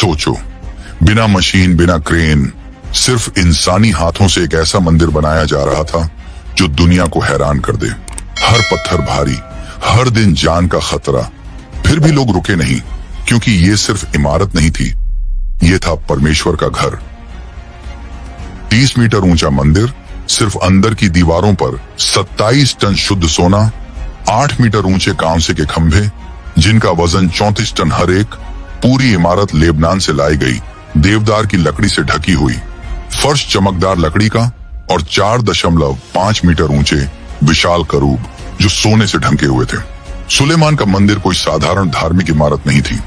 सोचो, बिना मशीन, बिना क्रेन, सिर्फ इंसानी हाथों से एक ऐसा मंदिर बनाया जा रहा था जो दुनिया को हैरान कर दे। हर पत्थर भारी, हर दिन जान का खतरा। फिर भी लोग रुके नहीं, क्योंकि ये सिर्फ इमारत नहीं थी, ये था परमेश्वर का घर। 30 मीटर ऊंचा मंदिर, सिर्फ अंदर की दीवारों पर 27 टन शुद्ध सोना, 8 मीटर ऊंचे कांसे के खंभे जिनका वजन 34 टन हर एक। पूरी इमारत लेबनान से लाई गई देवदार की लकड़ी से ढकी हुई, फर्श चमकदार लकड़ी का और 4.5 मीटर ऊंचे विशाल करूब जो सोने से ढंके हुए थे। सुलेमान का मंदिर कोई साधारण धार्मिक इमारत नहीं थी,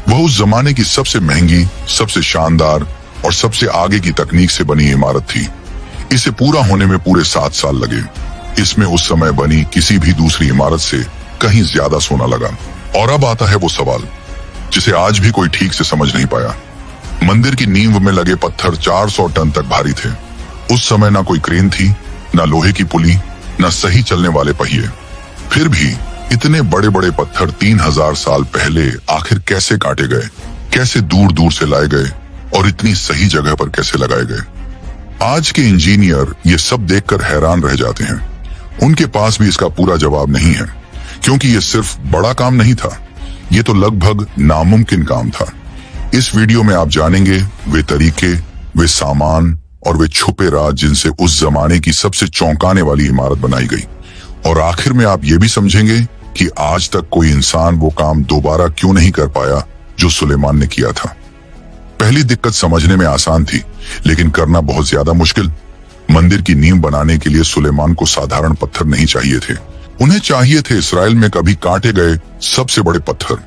वह उस जमाने की सबसे महंगी, सबसे शानदार और सबसे आगे की तकनीक से बनी इमारत थी। इसे पूरा होने में पूरे 7 साल लगे। इसमें उस समय बनी किसी भी दूसरी इमारत से कहीं ज्यादा सोना लगा। और अब आता है वो सवाल जिसे आज भी कोई ठीक से समझ नहीं पाया। मंदिर की नींव में लगे पत्थर 400 टन तक भारी थे। उस समय ना कोई क्रेन थी, ना लोहे की पुली, ना सही चलने वाले पहिए। फिर भी इतने बड़े बड़े पत्थर 3000 साल पहले आखिर कैसे काटे गए, कैसे दूर दूर से लाए गए और इतनी सही जगह पर कैसे लगाए गए? आज के इंजीनियर ये सब देखकर हैरान रह जाते हैं। उनके पास भी इसका पूरा जवाब नहीं है, क्योंकि ये सिर्फ बड़ा काम नहीं था, ये तो लगभग नामुमकिन काम था। इस वीडियो में आप जानेंगे वे तरीके, वे सामान और वे छुपे राज जिनसे उस जमाने की सबसे चौंकाने वाली इमारत बनाई गई। और आखिर में आप ये भी समझेंगे कि आज तक कोई इंसान वो काम दोबारा क्यों नहीं कर पाया जो सुलेमान ने किया था। पहली दिक्कत समझने में आसान थी, लेकिन करना बहुत ज्यादा मुश्किल। मंदिर की नींव बनाने के लिए सुलेमान को साधारण पत्थर नहीं चाहिए थे, उन्हें चाहिए थे इस्राएल में कभी काटे गए सबसे बड़े पत्थर।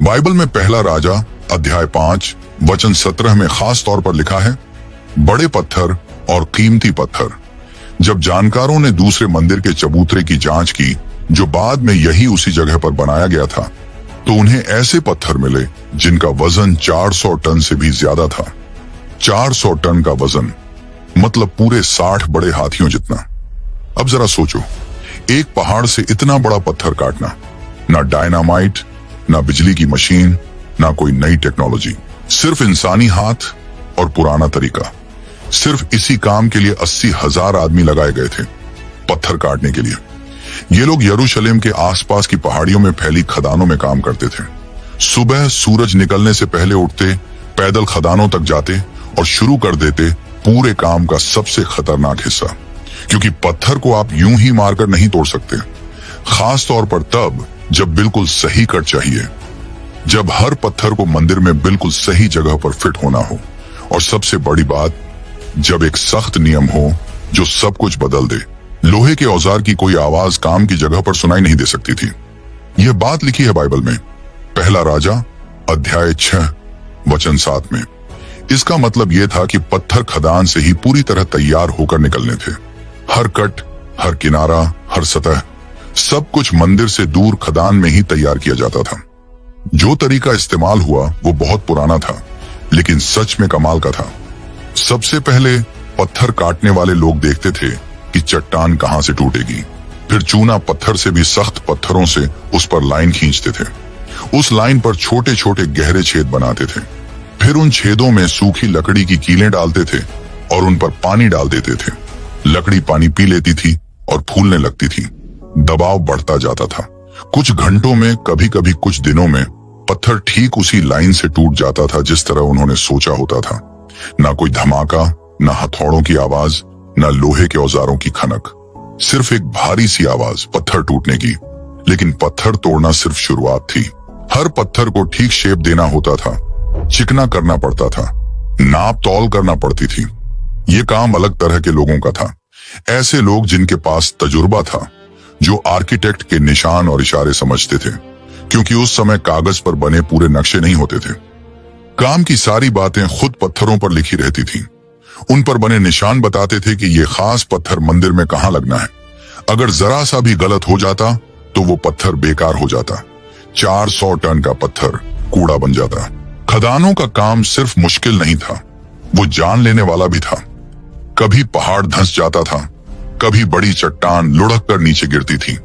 बाइबल में पहला राजा अध्याय 5 वचन 17 में खास तौर पर लिखा है, बड़े पत्थर और कीमती पत्थर। जब जानकारों ने दूसरे मंदिर के चबूतरे की जांच की, जो बाद में यही उसी जगह पर बनाया गया था, तो उन्हें ऐसे पत्थर मिले जिनका वजन 400 टन से भी ज्यादा था। 400 टन का वजन मतलब पूरे 60 बड़े हाथियों जितना। अब जरा सोचो, एक पहाड़ से इतना बड़ा पत्थर काटना, ना डायनामाइट, ना बिजली की मशीन, ना कोई नई टेक्नोलॉजी, सिर्फ इंसानी हाथ और पुराना तरीका। सिर्फ इसी काम के लिए 80,000 आदमी लगाए गए थे, पत्थर काटने के लिए। ये लोग यरूशलेम के आसपास की पहाड़ियों में फैली खदानों में काम करते थे। सुबह सूरज निकलने से पहले उठते, पैदल खदानों तक जाते और शुरू कर देते पूरे काम का सबसे खतरनाक हिस्सा, क्योंकि पत्थर को आप यूं ही मारकर नहीं तोड़ सकते, खास तौर पर तब जब बिल्कुल सही कट चाहिए, जब हर पत्थर को मंदिर में बिल्कुल सही जगह पर फिट होना हो, और सबसे बड़ी बात, जब एक सख्त नियम हो जो सब कुछ बदल दे। लोहे के औजार की कोई आवाज काम की जगह पर सुनाई नहीं दे सकती थी। यह बात लिखी है बाइबल में, पहला राजा अध्याय 6 वचन 7 में। इसका मतलब यह था कि पत्थर खदान से ही पूरी तरह तैयार होकर निकलने थे। हर कट, हर किनारा, हर सतह, सब कुछ मंदिर से दूर खदान में ही तैयार किया जाता था। जो तरीका इस्तेमाल हुआ वो बहुत पुराना था, लेकिन सच में कमाल का था। सबसे पहले पत्थर काटने वाले लोग देखते थे कि चट्टान कहां से टूटेगी, फिर चूना पत्थर से भी सख्त पत्थरों से उस पर लाइन खींचते थे। उस लाइन पर छोटे छोटे गहरे छेद बनाते थे, फिर उन छेदों में सूखी लकड़ी की कीलें डालते थे और उन पर पानी डाल देते थे। लकड़ी पानी पी लेती थी और फूलने लगती थी। दबाव बढ़ता जाता था। कुछ घंटों में, कभी कभी कुछ दिनों में पत्थर ठीक उसी लाइन से टूट जाता था जिस तरह उन्होंने सोचा होता था। ना कोई धमाका, ना हथौड़ों की आवाज, ना लोहे के औजारों की खनक, सिर्फ एक भारी सी आवाज पत्थर टूटने की। लेकिन पत्थर तोड़ना सिर्फ शुरुआत थी। हर पत्थर को ठीक शेप देना होता था, चिकना करना पड़ता था, नाप तौल करना पड़ती थी। ये काम अलग तरह के लोगों का था, ऐसे लोग जिनके पास तजुर्बा था, जो आर्किटेक्ट के निशान और इशारे समझते थे, क्योंकि उस समय कागज पर बने पूरे नक्शे नहीं होते थे। काम की सारी बातें खुद पत्थरों पर लिखी रहती थीं। उन पर बने निशान बताते थे कि ये खास पत्थर मंदिर में कहां लगना है। अगर जरा सा भी गलत हो जाता तो वो पत्थर बेकार हो जाता। 400 टन का पत्थर कूड़ा बन जाता। खदानों का काम सिर्फ मुश्किल नहीं था, वो जान लेने वाला भी था। कभी पहाड़ धंस जाता था, कभी बड़ी चट्टान लुढ़क कर नीचे गिरती थी।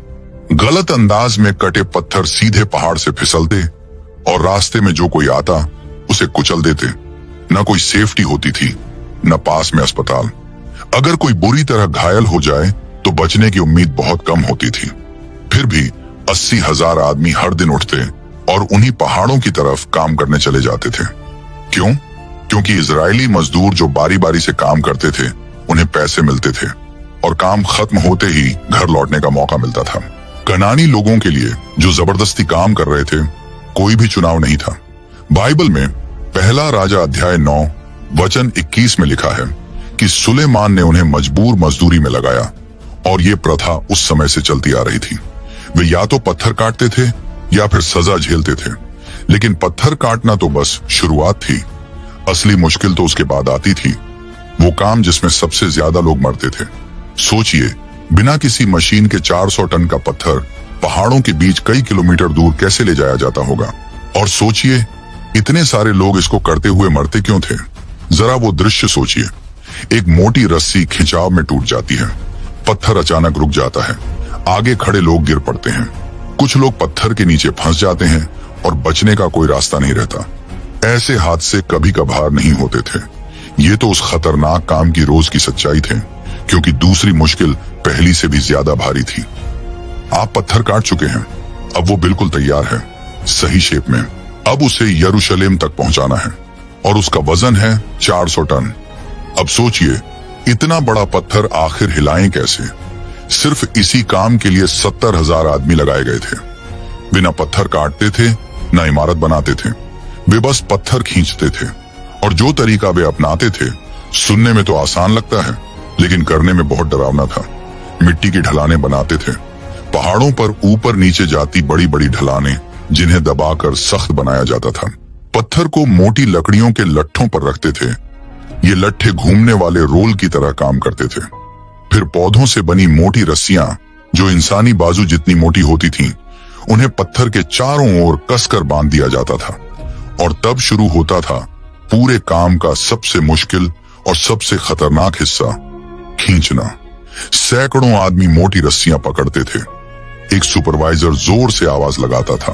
गलत अंदाज में कटे पत्थर सीधे पहाड़ से फिसलते और रास्ते में जो कोई आता उसे कुचल देते। न कोई सेफ्टी होती थी, न पास में अस्पताल। अगर कोई बुरी तरह घायल हो जाए तो बचने की उम्मीद बहुत कम होती थी। फिर भी 80,000 आदमी हर दिन उठते और उन्हीं पहाड़ों की तरफ काम करने चले जाते थे। क्यों? क्योंकि इजरायली मजदूर जो बारी बारी से काम करते थे, उन्हें पैसे मिलते थे और काम खत्म होते ही घर लौटने का मौका मिलता था। कनानी लोगों के लिए जो जबरदस्ती काम कर रहे थे, कोई भी चुनाव नहीं था। बाइबल में पहला राजा अध्याय 9 वचन 21 में लिखा है कि सुलेमान ने उन्हें मजबूर मजदूरी में लगाया और ये प्रथा उस समय से चलती आ रही थी। वे या तो पत्थर काटते थे या फिर सजा झेलते थे, लेकिन पत्थर काटना तो बस शुरुआत थी। असली मुश्किल तो उसके बाद आती थी, वो काम जिसमें सबसे ज्यादा लोग मरते थे। सोचिए, बिना किसी मशीन के 400 टन का पत्थर पहाड़ों के बीच कई किलोमीटर दूर कैसे ले जाया जाता होगा। और सोचिए, इतने सारे लोग इसको करते हुए मरते क्यों थे। जरा वो दृश्य सोचिए। एक मोटी रस्सी खिंचाव में टूट जाती है, पत्थर अचानक रुक जाता है, आगे खड़े लोग गिर पड़ते हैं, कुछ लोग पत्थर के नीचे फंस जाते हैं और बचने का कोई रास्ता नहीं रहता। ऐसे हादसे कभी कभार नहीं होते थे, ये तो उस खतरनाक काम की रोज की सच्चाई थे, क्योंकि दूसरी मुश्किल पहली से भी ज्यादा भारी थी। आप पत्थर काट चुके हैं, अब वो बिल्कुल तैयार है, सही शेप में। अब उसे यरूशलेम तक पहुंचाना है और उसका वजन है 400 टन। अब सोचिए, इतना बड़ा पत्थर आखिर हिलाएं कैसे। सिर्फ इसी काम के लिए 70,000 आदमी लगाए गए थे। वे न पत्थर काटते थे, न इमारत बनाते थे, वे बस पत्थर खींचते थे। और जो तरीका वे अपनाते थे, सुनने में तो आसान लगता है, लेकिन करने में बहुत डरावना था। मिट्टी की ढलानें बनाते थे, पहाड़ों पर ऊपर नीचे जाती बड़ी बड़ी ढलानें, जिन्हें दबाकर सख्त बनाया जाता था। पत्थर को मोटी लकड़ियों के लट्ठों पर रखते थे। ये लट्ठे घूमने वाले रोल की तरह काम करते थे। फिर पौधों से बनी मोटी रस्सियां, जो इंसानी बाजू जितनी मोटी होती थीं, उन्हें पत्थर के चारों ओर कसकर बांध दिया जाता था। और तब शुरू होता था पूरे काम का सबसे मुश्किल और सबसे खतरनाक हिस्सा, खींचना। सैकड़ों आदमी मोटी रस्सियां पकड़ते थे। एक सुपरवाइजर जोर से आवाज लगाता था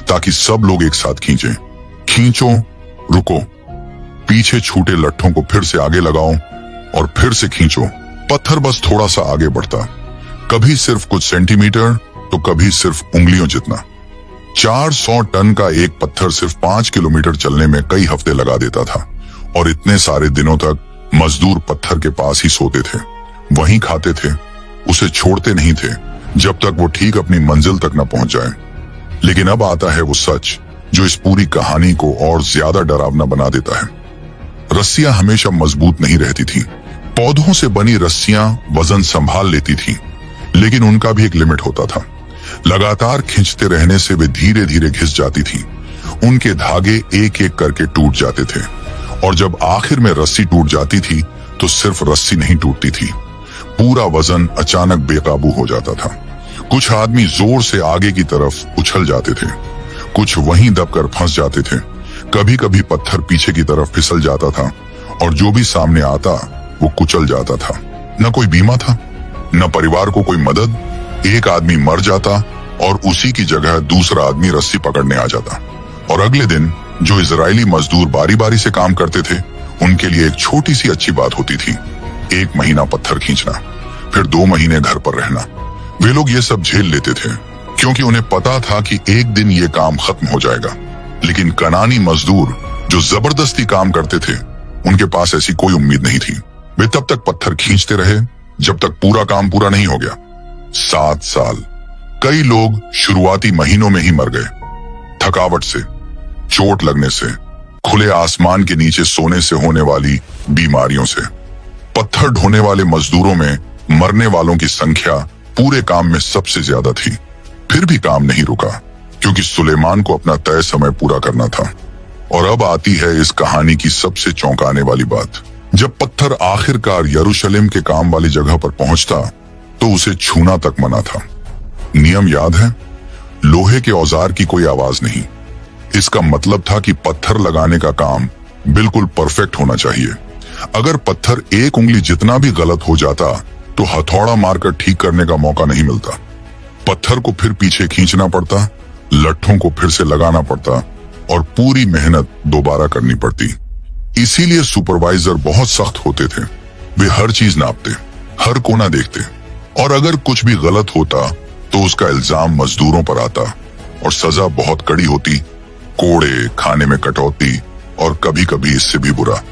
ताकि सब लोग एक साथ खींचें। खींचो, रुको, पीछे छूटे लट्ठों को फिर से आगे लगाओ और फिर से खींचो। पत्थर बस थोड़ा सा आगे बढ़ता, कभी सिर्फ कुछ सेंटीमीटर तो कभी सिर्फ उंगलियों जितना। 400 टन का एक पत्थर सिर्फ 5 किलोमीटर चलने में कई हफ्ते लगा देता था। और इतने सारे दिनों तक मजदूर पत्थर के पास ही सोते थे, वहीं खाते थे, उसे छोड़ते नहीं थे जब तक वो ठीक अपनी मंजिल तक न पहुंच जाए। लेकिन अब आता है वो सच जो इस पूरी कहानी को और ज्यादा डरावना बना देता है। रस्सियां हमेशा मजबूत नहीं रहती थी। पौधों से बनी रस्सियां वजन संभाल लेती थी, लेकिन उनका भी एक लिमिट होता था। लगातार खींचते रहने से वे धीरे धीरे घिस जाती थी। उनके धागे एक एक करके टूट जाते थे और जब आखिर में रस्सी टूट जाती थी तो सिर्फ रस्सी नहीं टूटती थी, पूरा वजन अचानक बेकाबू हो जाता था। कुछ आदमी जोर से आगे की तरफ उछल जाते थे, कुछ वहीं दबकर फंस जाते थे। कभी कभी पत्थर पीछे की तरफ फिसल जाता था और जो भी सामने आता वो कुचल जाता था। न कोई बीमा था, न परिवार को कोई मदद। एक आदमी मर जाता और उसी की जगह दूसरा आदमी रस्सी पकड़ने आ जाता। और अगले दिन जो इजरायली मजदूर बारी बारी से काम करते थे, उनके लिए एक छोटी सी अच्छी बात होती थी, 1 महीना पत्थर खींचना, फिर 2 महीने घर पर रहना। वे लोग ये सब झेल लेते थे क्योंकि उन्हें पता था कि एक दिन ये काम खत्म हो जाएगा। लेकिन कनानी मजदूर जो जबरदस्ती काम करते थे, उनके पास ऐसी कोई उम्मीद नहीं थी। वे तब तक पत्थर खींचते रहे जब तक पूरा काम पूरा नहीं हो गया। 7 साल। कई लोग शुरुआती महीनों में ही मर गए, थकावट से, चोट लगने से, खुले आसमान के नीचे सोने से होने वाली बीमारियों से। पत्थर ढोने वाले मजदूरों में मरने वालों की संख्या पूरे काम में सबसे ज्यादा थी। फिर भी काम नहीं रुका क्योंकि सुलेमान को अपना तय समय पूरा करना था। और अब आती है इस कहानी की सबसे चौंकाने वाली बात। जब पत्थर आखिरकार यरूशलेम के काम वाली जगह पर पहुंचता तो उसे छूना तक मना था। नियम याद है? लोहे के औजार की कोई आवाज नहीं। इसका मतलब था कि पत्थर लगाने का काम बिल्कुल परफेक्ट होना चाहिए। अगर पत्थर एक उंगली जितना भी गलत हो जाता तो हथौड़ा मारकर ठीक करने का मौका नहीं मिलता। पत्थर को फिर पीछे खींचना पड़ता, लट्ठों को फिर से लगाना पड़ता और पूरी मेहनत दोबारा करनी पड़ती। इसीलिए सुपरवाइजर बहुत सख्त होते थे। वे हर चीज नापते, हर कोना देखते, और अगर कुछ भी गलत होता तो उसका इल्जाम मजदूरों पर आता और सजा बहुत कड़ी होती, कोड़े, खाने में कटौती और कभी कभी इससे भी बुरा।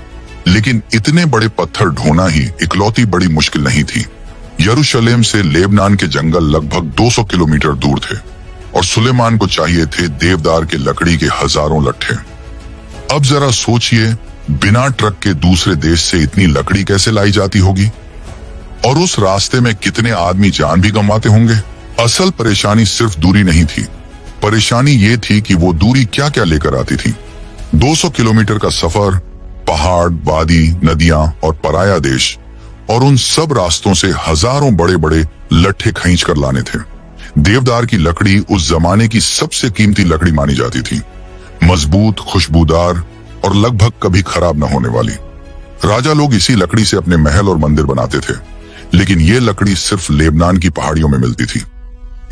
लेकिन इतने बड़े पत्थर ढोना ही इकलौती बड़ी मुश्किल नहीं थी। यरूशलेम से लेबनान के जंगल लगभग 200 किलोमीटर दूर थे और सुलेमान को चाहिए थे देवदार के लकड़ी के हजारों लट्ठे। अब जरा सोचिए, बिना ट्रक के दूसरे देश से इतनी लकड़ी कैसे लाई जाती होगी, और उस रास्ते में कितने आदमी जान भी गंवाते होंगे। असल परेशानी सिर्फ दूरी नहीं थी, परेशानी ये थी कि वो दूरी क्या क्या लेकर आती थी। 200 किलोमीटर का सफर, पहाड़, वादी, नदियां और पराया देश, और उन सब रास्तों से हजारों बड़े बड़े लट्ठे खींच कर लाने थे। देवदार की लकड़ी उस जमाने की सबसे कीमती लकड़ी मानी जाती थी, मजबूत, खुशबूदार और लगभग कभी खराब न होने वाली। राजा लोग इसी लकड़ी से अपने महल और मंदिर बनाते थे, लेकिन ये लकड़ी सिर्फ लेबनान की पहाड़ियों में मिलती थी।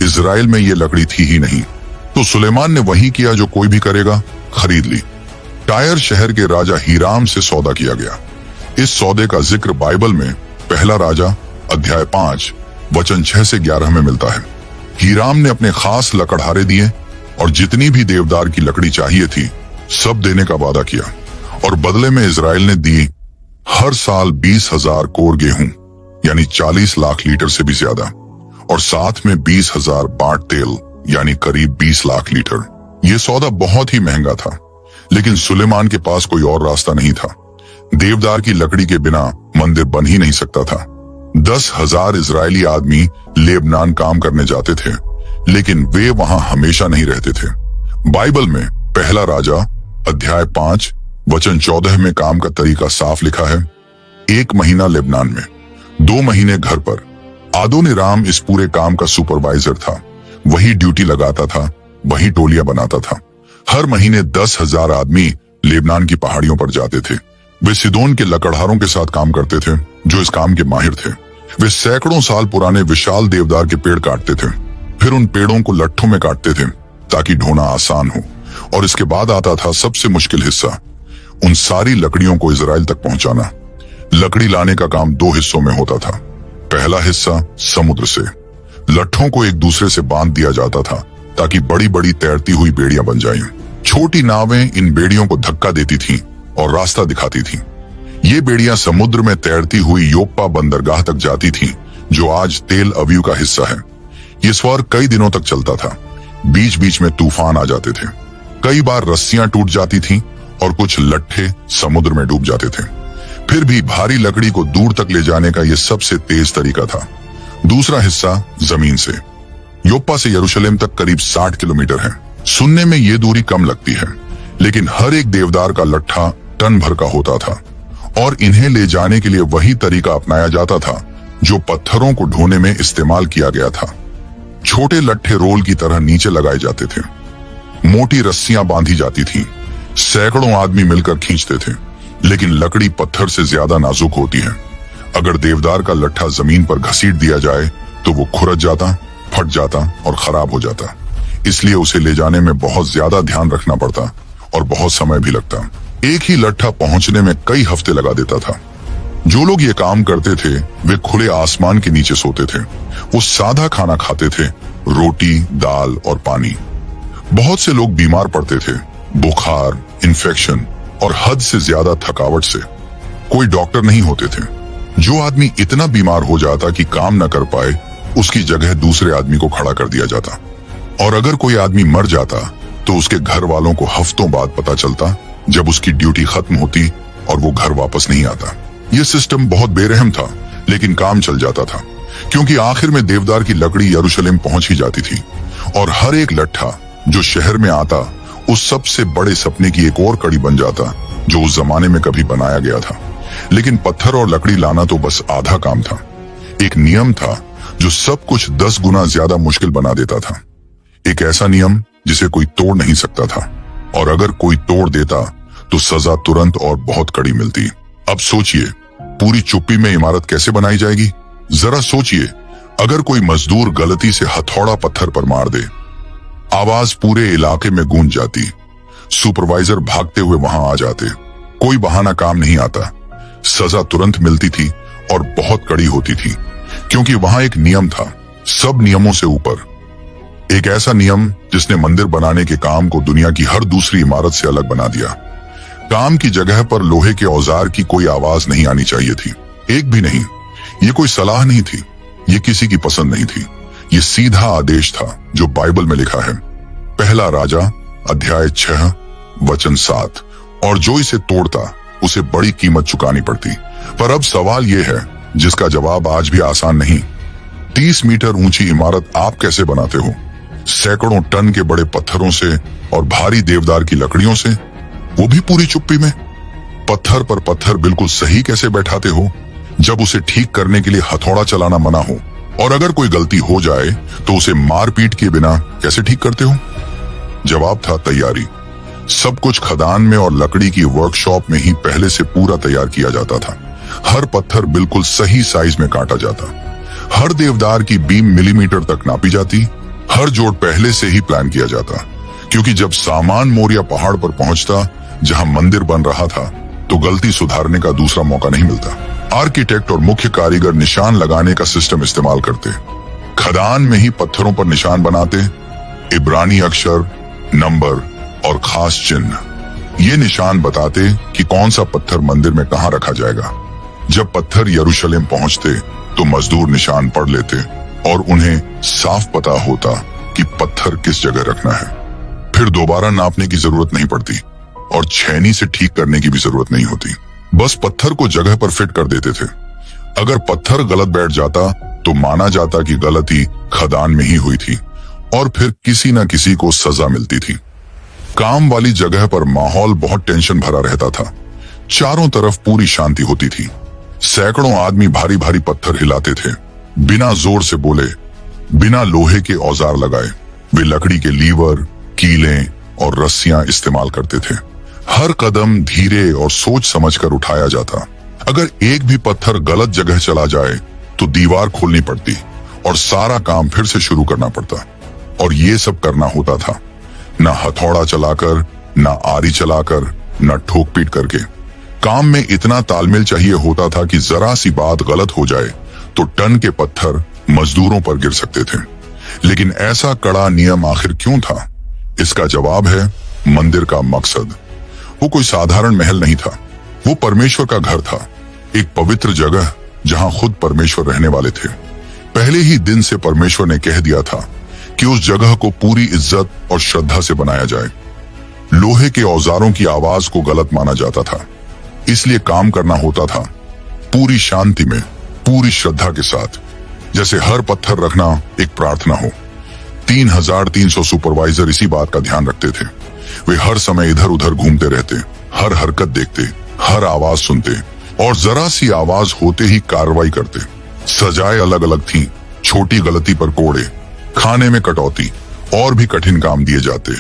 इजराइल में ये लकड़ी थी ही नहीं, तो सुलेमान ने वही किया जो कोई भी करेगा, खरीद ली। टायर शहर के राजा हीराम से सौदा किया गया। इस सौदे का जिक्र बाइबल में पहला राजा अध्याय 5 वचन 6 से 11 में मिलता है। हीराम ने अपने खास लकड़हारे दिए और जितनी भी देवदार की लकड़ी चाहिए थी सब देने का वादा किया, और बदले में इजराइल ने दी हर साल 20,000 कोर गेहूं यानी 40 लाख लीटर से भी ज्यादा, और साथ में 20,000 बाट तेल यानी करीब 20 लाख लीटर। यह सौदा बहुत ही महंगा था, लेकिन सुलेमान के पास कोई और रास्ता नहीं था। देवदार की लकड़ी के बिना मंदिर बन ही नहीं सकता था। 10,000 इजरायली आदमी लेबनान काम करने जाते थे, लेकिन वे वहां हमेशा नहीं रहते थे। बाइबल में पहला राजा अध्याय 5 वचन 14 में काम का तरीका साफ लिखा है। 1 महीना लेबनान में, 2 महीने घर पर। आदोनिराम इस पूरे काम का सुपरवाइजर था। वही ड्यूटी लगाता था, वही टोलियां बनाता था। हर महीने 10,000 आदमी लेबनान की पहाड़ियों पर जाते थे। वे सिदोन के लकड़हारों के साथ काम करते थे, जो इस काम के माहिर थे। वे सैकड़ों साल पुराने विशाल देवदार के पेड़ काटते थे, फिर उन पेड़ों को लट्ठों में काटते थे ताकि ढोना आसान हो, और इसके बाद आता था सबसे मुश्किल हिस्सा, उन सारी लकड़ियों को इजराइल तक पहुंचाना। लकड़ी लाने का काम 2 हिस्सों में होता था। पहला हिस्सा समुद्र से। लट्ठों को एक दूसरे से बांध दिया जाता था ताकि बड़ी बड़ी तैरती हुई बेड़ियां बन जाएं। छोटी नावें इन बेड़ियों को धक्का देती थीं और रास्ता दिखाती थीं। ये बेड़ियां समुद्र में तैरती हुई योप्पा बंदरगाह तक जाती थीं, जो आज तेल अवीव का हिस्सा है। ये सफर कई दिनों तक चलता था। बीच बीच में तूफान आ जाते थे। कई बार रस्सियां टूट जाती थीं और कुछ लट्ठे समुद्र में डूब जाते थे। फिर भी भारी लकड़ी को दूर तक ले जाने का यह सबसे तेज तरीका था। दूसरा हिस्सा जमीन से। योप्पा से यरूशलेम तक करीब 60 किलोमीटर है। सुनने में ये दूरी कम लगती है, लेकिन हर एक देवदार का लट्ठा टन भर का होता था, और इन्हें ले जाने के लिए वही तरीका अपनाया जाता था जो पत्थरों को ढोने में इस्तेमाल किया गया था। छोटे लट्ठे रोल की तरह नीचे लगाए जाते थे। मोटी रस्सियां बांधी जाती थीं। सैकड़ों आदमी मिलकर खींचते थे, लेकिन लकड़ी पत्थर से ज्यादा नाजुक होती है। अगर देवदार का लट्ठा जमीन पर घसीट दिया जाए तो वो खुरच जाता, फट जाता और खराब हो जाता। इसलिए उसे ले जाने में बहुत ज्यादा ध्यान रखना पड़ता और बहुत समय भी लगता। एक ही लट्ठा पहुंचने में कई हफ्ते लगा देता था। जो लोग ये काम करते थे वे खुले आसमान के नीचे सोते थे। वो सादा खाना खाते थे, रोटी, दाल और पानी। बहुत से लोग बीमार पड़ते थे, बुखार, इन्फेक्शन और हद से ज्यादा थकावट से। कोई डॉक्टर नहीं होते थे। जो आदमी इतना बीमार हो जाता कि काम न कर पाए, उसकी जगह दूसरे आदमी को खड़ा कर दिया जाता, और अगर कोई आदमी मर जाता तो उसके घर वालों को हफ्तों बाद पता चलता, जब उसकी ड्यूटी खत्म होती और वो घर वापस नहीं आता। यह सिस्टम बहुत बेरहम था, लेकिन काम चल जाता था, क्योंकि आखिर में देवदार की लकड़ी यरूशलेम पहुंच ही जाती थी, और हर एक लट्ठा जो शहर में आता उस सबसे बड़े सपने की एक और कड़ी बन जाता जो उस जमाने में कभी बनाया गया था। लेकिन पत्थर और लकड़ी लाना तो बस आधा काम था। एक नियम था जो सब कुछ 10 गुना ज्यादा मुश्किल बना देता था। एक ऐसा नियम जिसे कोई तोड़ नहीं सकता था, और अगर कोई तोड़ देता तो सजा तुरंत और बहुत कड़ी मिलती। अब सोचिए, पूरी चुप्पी में इमारत कैसे बनाई जाएगी? जरा सोचिए, अगर कोई मजदूर गलती से हथौड़ा पत्थर पर मार दे, आवाज पूरे इलाके में गूंज जाती। सुपरवाइजर भागते हुए वहां आ जाते। कोई बहाना काम नहीं आता, सजा तुरंत मिलती थी और बहुत कड़ी होती थी, क्योंकि वहां एक नियम था, सब नियमों से ऊपर। एक ऐसा नियम जिसने मंदिर बनाने के काम को दुनिया की हर दूसरी इमारत से अलग बना दिया। काम की जगह पर लोहे के औजार की कोई आवाज नहीं आनी चाहिए थी, एक भी नहीं। ये कोई सलाह नहीं थी, ये किसी की पसंद नहीं थी, ये सीधा आदेश था जो बाइबल में लिखा है। पहला राजा अध्याय 6 वचन 7। और जो इसे तोड़ता उसे बड़ी कीमत चुकानी पड़ती। पर अब सवाल यह है जिसका जवाब आज भी आसान नहीं। 30 मीटर ऊंची इमारत आप कैसे बनाते हो? सैकड़ों टन के बड़े पत्थरों से और भारी देवदार की लकड़ियों से, वो भी पूरी चुप्पी में। पत्थर पर पत्थर बिल्कुल सही कैसे बैठाते हो जब उसे ठीक करने के लिए हथौड़ा चलाना मना हो? और अगर कोई गलती हो जाए तो उसे मारपीट के बिना कैसे ठीक करते हो? जवाब था तैयारी। सब कुछ खदान में और लकड़ी की वर्कशॉप में ही पहले से पूरा तैयार किया जाता था। हर पत्थर बिल्कुल सही साइज में काटा जाता, हर देवदार की बीम मिलीमीटर तक नापी जाती, हर जोड़ पहले से ही प्लान किया जाता, क्योंकि जब सामान मोरिया पहाड़ पर पहुंचता जहां मंदिर बन रहा था तो गलती सुधारने का दूसरा मौका नहीं मिलता। आर्किटेक्ट और मुख्य कारीगर निशान लगाने का सिस्टम इस्तेमाल करते, खदान में ही पत्थरों पर निशान बनाते, इब्रानी अक्षर, नंबर और खास चिन्ह। ये निशान बताते कि कौन सा पत्थर मंदिर में कहां रखा जाएगा। जब पत्थर यरूशलेम पहुंचते तो मजदूर निशान पढ़ लेते और उन्हें साफ पता होता कि पत्थर किस जगह रखना है। फिर दोबारा नापने की जरूरत नहीं पड़ती और छेनी से ठीक करने की भी जरूरत नहीं होती, बस पत्थर को जगह पर फिट कर देते थे। अगर पत्थर गलत बैठ जाता तो माना जाता कि गलती खदान में ही हुई थी और फिर किसी न किसी को सजा मिलती थी। काम वाली जगह पर माहौल बहुत टेंशन भरा रहता था। चारों तरफ पूरी शांति होती थी। सैकड़ों आदमी भारी भारी पत्थर हिलाते थे, बिना जोर से बोले, बिना लोहे के औजार लगाए। वे लकड़ी के लीवर, कीलें और रस्सियां इस्तेमाल करते थे। हर कदम धीरे और सोच समझकर उठाया जाता। अगर एक भी पत्थर गलत जगह चला जाए तो दीवार खोलनी पड़ती और सारा काम फिर से शुरू करना पड़ता। और ये सब करना होता था न हथौड़ा चलाकर, न आरी चलाकर, न ठोक पीट करके। काम में इतना तालमेल चाहिए होता था कि जरा सी बात गलत हो जाए तो टन के पत्थर मजदूरों पर गिर सकते थे। लेकिन ऐसा कड़ा नियम आखिर क्यों था? इसका जवाब है मंदिर का मकसद। वो कोई साधारण महल नहीं था, वो परमेश्वर का घर था, एक पवित्र जगह जहां खुद परमेश्वर रहने वाले थे। पहले ही दिन से परमेश्वर ने कह दिया था कि उस जगह को पूरी इज्जत और श्रद्धा से बनाया जाए। लोहे के औजारों की आवाज को गलत माना जाता था, इसलिए काम करना होता था पूरी शांति में, पूरी श्रद्धा के साथ, जैसे हर पत्थर रखना एक प्रार्थना हो। 3300 सुपरवाइजर इसी बात का ध्यान रखते थे। वे हर समय इधर उधर घूमते रहते, हर हरकत देखते, हर आवाज सुनते और जरा सी आवाज होते ही कार्रवाई करते। सजाएं अलग अलग थीं, छोटी गलती पर कोड़े, खाने में कटौती और भी कठिन काम दिए जाते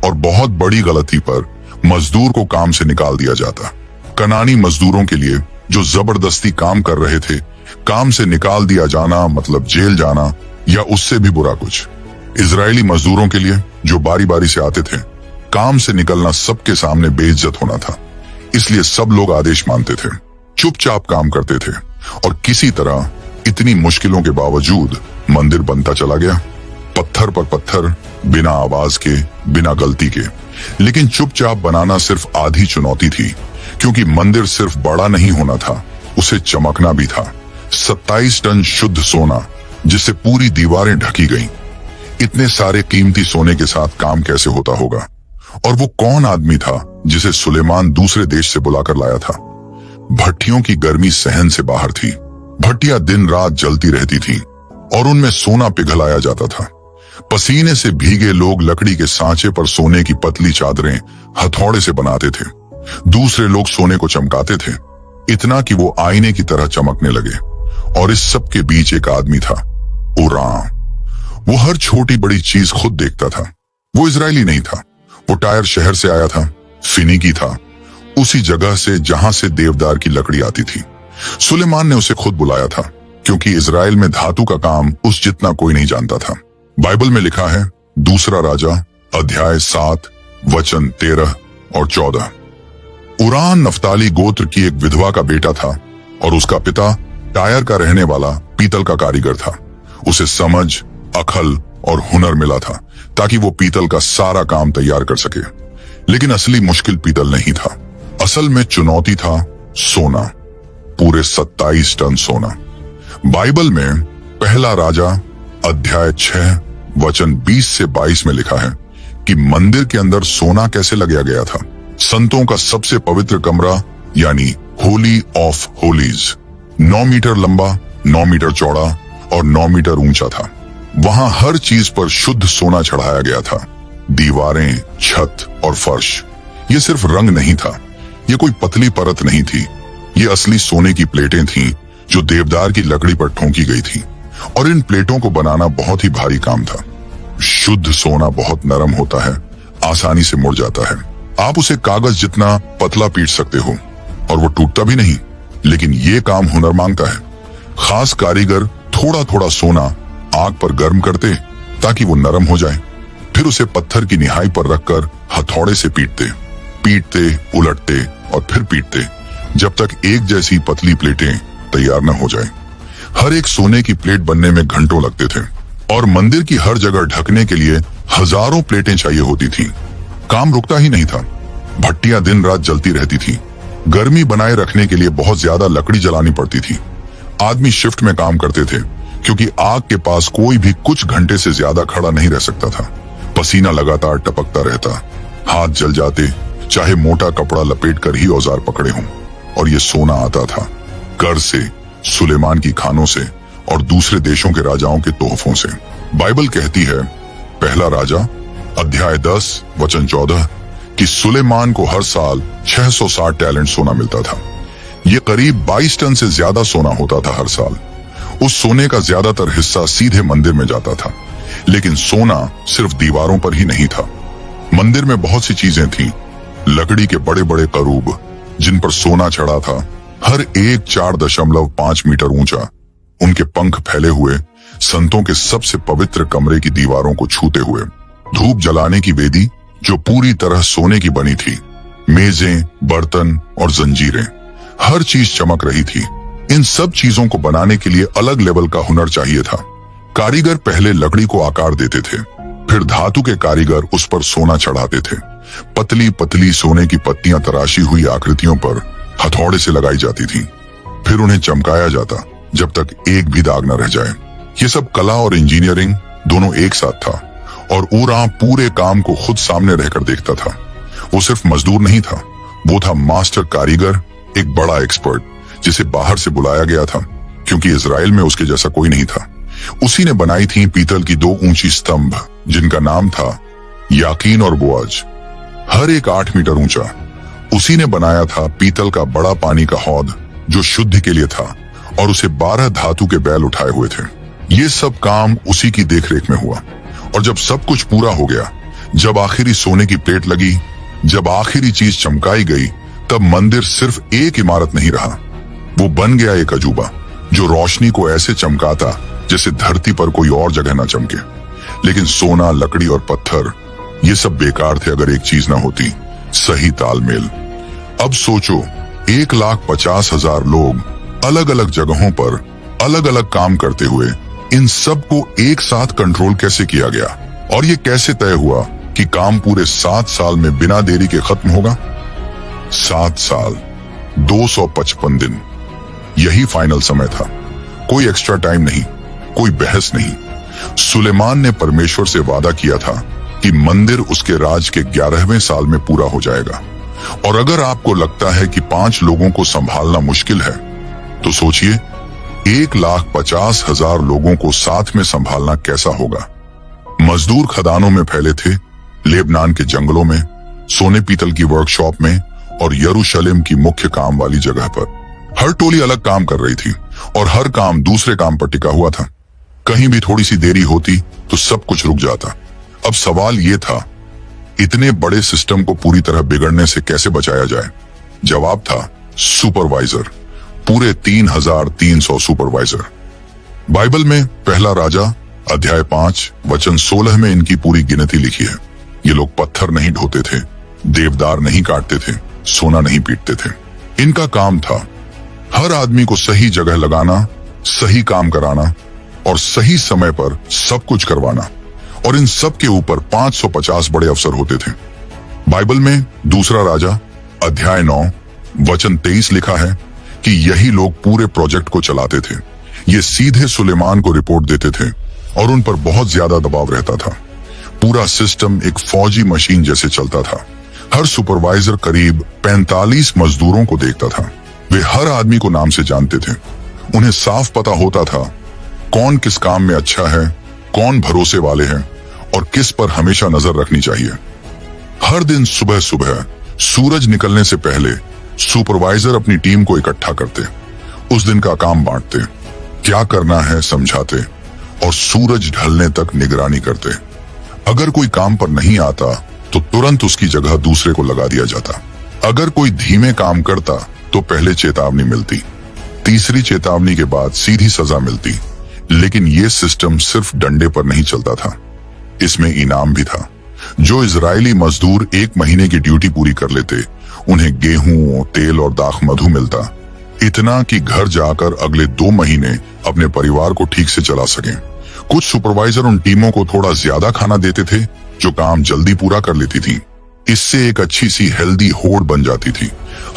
और बहुत बड़ी गलती पर मजदूर को काम से निकाल दिया जाता। कनानी मजदूरों के लिए जो जबरदस्ती काम कर रहे थे, काम से निकाल दिया जाना मतलब जेल जाना या उससे भी बुरा कुछ। इजरायली मजदूरों के लिए जो बारी बारी से आते थे, काम से निकलना सबके सामने बेइज्जत होना था, इसलिए सब लोग आदेश मानते थे, चुपचाप काम करते थे और किसी तरह इतनी मुश्किलों के बावजूद मंदिर बनता चला गया। पत्थर पर पत्थर, बिना आवाज के, बिना गलती के। लेकिन चुपचाप बनाना सिर्फ आधी चुनौती थी, क्योंकि मंदिर सिर्फ बड़ा नहीं होना था, उसे चमकना भी था। 27 टन शुद्ध सोना जिससे पूरी दीवारें ढकी गईं। इतने सारे कीमती सोने के साथ काम कैसे होता होगा? और वो कौन आदमी था जिसे सुलेमान दूसरे देश से बुलाकर लाया था? भट्टियों की गर्मी सहन से बाहर थी। भट्टियां दिन रात जलती रहती थी और उनमें सोना पिघलाया जाता था। पसीने से भीगे लोग लकड़ी के सांचे पर सोने की पतली चादरें हथौड़े से बनाते थे। दूसरे लोग सोने को चमकाते थे, इतना कि वो आईने की तरह चमकने लगे। और इस सब के बीच एक आदमी था, ओराम। वो हर छोटी बड़ी चीज खुद देखता था। वो इजरायली नहीं था, वो टायर शहर से आया था, फिनिकी था, उसी जगह से जहां से देवदार की लकड़ी आती थी। सुलेमान ने उसे खुद बुलाया था, क्योंकि इजराइल में धातु का काम उस जितना कोई नहीं जानता था। बाइबल में लिखा है, दूसरा राजा अध्याय 7 वचन 13 और 14। उरान नफ्ताली गोत्र की एक विधवा का बेटा था और उसका पिता टायर का रहने वाला पीतल का कारीगर था। उसे समझ, अकल और हुनर मिला था ताकि वो पीतल का सारा काम तैयार कर सके। लेकिन असली मुश्किल पीतल नहीं था, असल में चुनौती था सोना, पूरे 27 टन सोना। बाइबल में पहला राजा अध्याय 6 वचन 20 से 22 में लिखा है कि मंदिर के अंदर सोना कैसे लगाया गया था। संतों का सबसे पवित्र कमरा यानी होली ऑफ होलीज 9 मीटर लंबा, 9 मीटर चौड़ा और 9 मीटर ऊंचा था। वहां हर चीज पर शुद्ध सोना चढ़ाया गया था, दीवारें, छत और फर्श। ये सिर्फ रंग नहीं था, ये कोई पतली परत नहीं थी, ये असली सोने की प्लेटें थीं जो देवदार की लकड़ी पर ठोंकी गई थी। और इन प्लेटों को बनाना बहुत ही भारी काम था। शुद्ध सोना बहुत नरम होता है, आसानी से मुड़ जाता है। आप उसे कागज जितना पतला पीट सकते हो और वो टूटता भी नहीं। लेकिन ये काम हुनर मांगता है। खास कारीगर थोड़ा थोड़ा सोना आग पर गर्म करते ताकि वो नरम हो जाए, फिर उसे पत्थर की निहाई पर रखकर हथौड़े से पीटते, उलटते और फिर पीटते जब तक एक जैसी पतली प्लेटें तैयार न हो जाए। हर एक सोने की प्लेट बनने में घंटों लगते थे और मंदिर की हर जगह ढकने के लिए हजारों प्लेटें चाहिए होती थी। काम रुकता ही नहीं था। भट्टियां दिन रात जलती रहती थी। गर्मी बनाए रखने के लिए बहुत ज्यादा लकड़ी जलानी पड़ती थी। आदमी शिफ्ट में काम करते थे क्योंकि आग के पास कोई भी कुछ घंटे से ज्यादा खड़ा नहीं रह सकता था। पसीना लगातार टपकता रहता, हाथ जल जाते, चाहे मोटा कपड़ा लपेट कर ही औजार पकड़े हों। और ये सोना आता था कर से, सुलेमान की खानों से और दूसरे देशों के राजाओं के तोहफों से। बाइबल कहती है पहला राजा अध्याय 10 वचन 14 कि सुलेमान को हर साल 660 टैलेंट सोना मिलता था। ये करीब 22 टन से ज्यादा सोना होता था हर साल। उस सोने का ज्यादातर हिस्सा सीधे मंदिर में जाता था। लेकिन सोना सिर्फ दीवारों पर ही नहीं था। मंदिर में बहुत सी चीजें थीं। लकड़ी के बड़े बड़े करूब जिन पर सोना चढ़ा था, हर एक 4.5 मीटर ऊंचा, उनके पंख फैले हुए, संतों के सबसे पवित्र कमरे की दीवारों को छूते हुए। धूप जलाने की वेदी जो पूरी तरह सोने की बनी थी, मेजें, बर्तन और जंजीरें, हर चीज चमक रही थी। इन सब चीजों को बनाने के लिए अलग लेवल का हुनर चाहिए था। कारीगर पहले लकड़ी को आकार देते थे, फिर धातु के कारीगर उस पर सोना चढ़ाते थे। पतली पतली सोने की पत्तियां तराशी हुई आकृतियों पर हथौड़े से लगाई जाती थी, फिर उन्हें चमकाया जाता जब तक एक भी दाग न रह जाए। ये सब कला और इंजीनियरिंग दोनों एक साथ था और ऊरा पूरे काम को खुद सामने रहकर देखता था। वो सिर्फ मजदूर नहीं था, वो था मास्टर कारीगर, एक बड़ा एक्सपर्ट जिसे बाहर से बुलाया गया था क्योंकि इजराइल में उसके जैसा कोई नहीं था। उसी ने बनाई थी पीतल की 2 ऊंची स्तंभ जिनका नाम था याकीन और बोआज, हर एक 8 मीटर ऊंचा। उसी ने बनाया था पीतल का बड़ा पानी का हौद जो शुद्ध के लिए था और उसे 12 धातु के बैल उठाए हुए थे। ये सब काम उसी की देखरेख में हुआ। और जब सब कुछ पूरा हो गया, जब आखिरी सोने की प्लेट लगी, जब आखिरी चीज चमकाई गई, तब मंदिर सिर्फ एक इमारत नहीं रहा, वो बन गया एक अजूबा जो रोशनी को ऐसे चमकाता जैसे धरती पर कोई और जगह ना चमके। लेकिन सोना, लकड़ी और पत्थर ये सब बेकार थे अगर एक चीज ना होती, सही तालमेल। अब सोचो 1,50,000 लोग अलग अलग जगहों पर अलग अलग काम करते हुए इन सब को एक साथ कंट्रोल कैसे किया गया और ये कैसे तय हुआ कि काम पूरे 7 साल में बिना देरी के खत्म होगा। 7 साल 255 दिन, यही फाइनल समय था। कोई एक्स्ट्रा टाइम नहीं, कोई बहस नहीं। सुलेमान ने परमेश्वर से वादा किया था कि मंदिर उसके राज के 11वें साल में पूरा हो जाएगा। और अगर आपको लगता है कि 5 लोगों को संभालना मुश्किल है, तो सोचिए 1,50,000 लोगों को साथ में संभालना कैसा होगा। मजदूर खदानों में फैले थे, लेबनान के जंगलों में, सोने पीतल की वर्कशॉप में और यरूशलेम की मुख्य काम वाली जगह पर। हर टोली अलग काम कर रही थी और हर काम दूसरे काम पर टिका हुआ था। कहीं भी थोड़ी सी देरी होती तो सब कुछ रुक जाता। अब सवाल ये था, इतने बड़े सिस्टम को पूरी तरह बिगड़ने से कैसे बचाया जाए। जवाब था सुपरवाइजर, पूरे 3,300 सुपरवाइजर। बाइबल में पहला राजा अध्याय 5 वचन 16 में इनकी पूरी गिनती लिखी है। ये लोग पत्थर नहीं ढोते थे, देवदार नहीं काटते थे, सोना नहीं पीटते थे। इनका काम था हर आदमी को सही जगह लगाना, सही काम कराना और सही समय पर सब कुछ करवाना। और इन सब के ऊपर 550 बड़े अफसर होते थे। बाइबल में दूसरा राजा अध्याय 9 वचन 23 लिखा है कि यही लोग पूरे प्रोजेक्ट को चलाते थे। ये सीधे सुलेमान को रिपोर्ट देते थे और उन पर बहुत ज्यादा दबाव रहता था। पूरा सिस्टम एक फौजी मशीन जैसे चलता था। हर सुपरवाइजर करीब 45 मजदूरों को देखता था। वे हर आदमी को नाम से जानते थे। उन्हें साफ पता होता था कौन किस काम में अच्छा है, कौन भरोसे वाले हैं और किस पर हमेशा नजर रखनी चाहिए। हर दिन सुबह सुबह सूरज निकलने से पहले सुपरवाइजर अपनी टीम को इकट्ठा करते, उस दिन का काम बांटते, क्या करना है समझाते और सूरज ढलने तक निगरानी करते। अगर कोई काम पर नहीं आता तो तुरंत उसकी जगह दूसरे को लगा दिया जाता। अगर कोई धीमे काम करता तो पहले चेतावनी मिलती, तीसरी चेतावनी के बाद सीधी सजा मिलती। लेकिन यह सिस्टम सिर्फ डंडे पर नहीं चलता था, इसमें इनाम भी था। जो इजरायली मजदूर 1 महीने की ड्यूटी पूरी कर लेते, उन्हें गेहूं, तेल और दाख मधु मिलता, इतना कि घर जाकर अगले 2 महीने अपने परिवार को ठीक से चला सकें। कुछ सुपरवाइजर उन टीमों को थोड़ा ज्यादा खाना देते थे जो काम जल्दी पूरा कर लेती थी। इससे एक अच्छी सी हेल्दी होड़ बन जाती थी।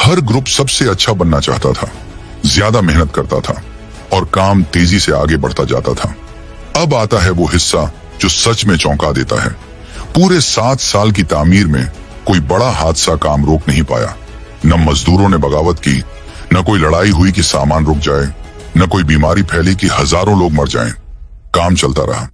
हर ग्रुप सबसे अच्छा बनना चाहता था, ज्यादा मेहनत करता था और काम तेजी से आगे बढ़ता जाता था। अब आता है वो हिस्सा जो सच में चौंका देता है। पूरे 7 साल की तामीर में कोई बड़ा हादसा काम रोक नहीं पाया। न मजदूरों ने बगावत की, न कोई लड़ाई हुई कि सामान रुक जाए, न कोई बीमारी फैली कि हजारों लोग मर जाएं। काम चलता रहा,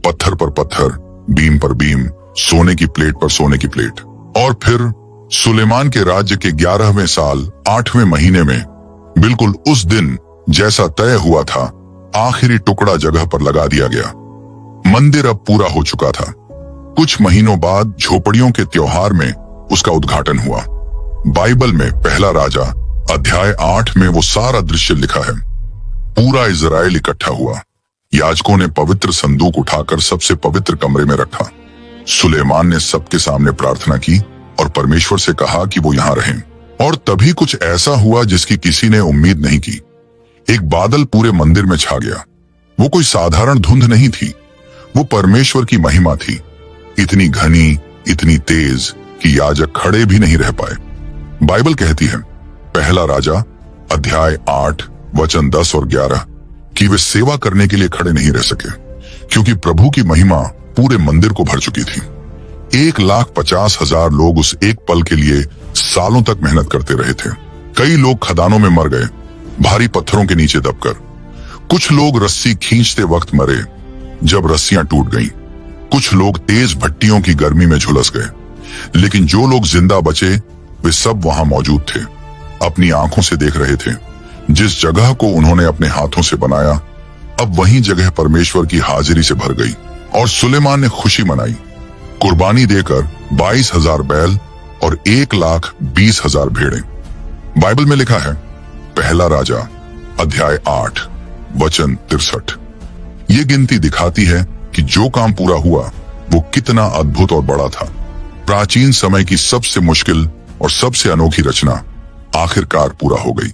पत्थर पर पत्थर, बीम पर बीम, सोने की प्लेट पर सोने की प्लेट। और फिर सुलेमान के राज्य के 11वें साल 8वें महीने में, बिल्कुल उस दिन जैसा तय हुआ था, आखिरी टुकड़ा जगह पर लगा दिया गया। मंदिर अब पूरा हो चुका था। कुछ महीनों बाद झोपड़ियों के त्योहार में उसका उद्घाटन हुआ। बाइबल में पहला राजा अध्याय 8 में वो सारा दृश्य लिखा है। पूरा इजराइल इकट्ठा हुआ। याजकों ने पवित्र संदूक उठाकर सबसे पवित्र कमरे में रखा। सुलेमान ने सबके सामने प्रार्थना की और परमेश्वर से कहा कि वो यहाँ रहें। और तभी कुछ ऐसा हुआ जिसकी किसी ने उम्मीद नहीं की। एक बादल पूरे मंदिर में छा गया। वो कोई साधारण धुंध नहीं थी, वो परमेश्वर की महिमा थी। इतनी घनी, इतनी तेज कि याजक खड़े भी नहीं रह पाए। बाइबल कहती है पहला राजा अध्याय 8 वचन 10 और 11 कि वे सेवा करने के लिए खड़े नहीं रह सके, क्योंकि प्रभु की महिमा पूरे मंदिर को भर चुकी थी। 1,50,000 लोग उस एक पल के लिए सालों तक मेहनत करते रहे थे। कई लोग खदानों में मर गए, भारी पत्थरों के नीचे दबकर। कुछ लोग रस्सी खींचते वक्त मरे जब रस्सियां टूट गईं। कुछ लोग तेज भट्टियों की गर्मी में झुलस गए। लेकिन जो लोग जिंदा बचे वे सब वहां मौजूद थे, अपनी आंखों से देख रहे थे। जिस जगह को उन्होंने अपने हाथों से बनाया, अब वही जगह परमेश्वर की हाजिरी से भर गई। और सुलेमान ने खुशी मनाई, कुर्बानी देकर 22,000 बैल और 1,20,000 भेड़ें। बाइबल में लिखा है पहला राजा अध्याय 8 वचन 63। ये गिनती दिखाती है कि जो काम पूरा हुआ वो कितना अद्भुत और बड़ा था। प्राचीन समय की सबसे मुश्किल और सबसे अनोखी रचना आखिरकार पूरा हो गई।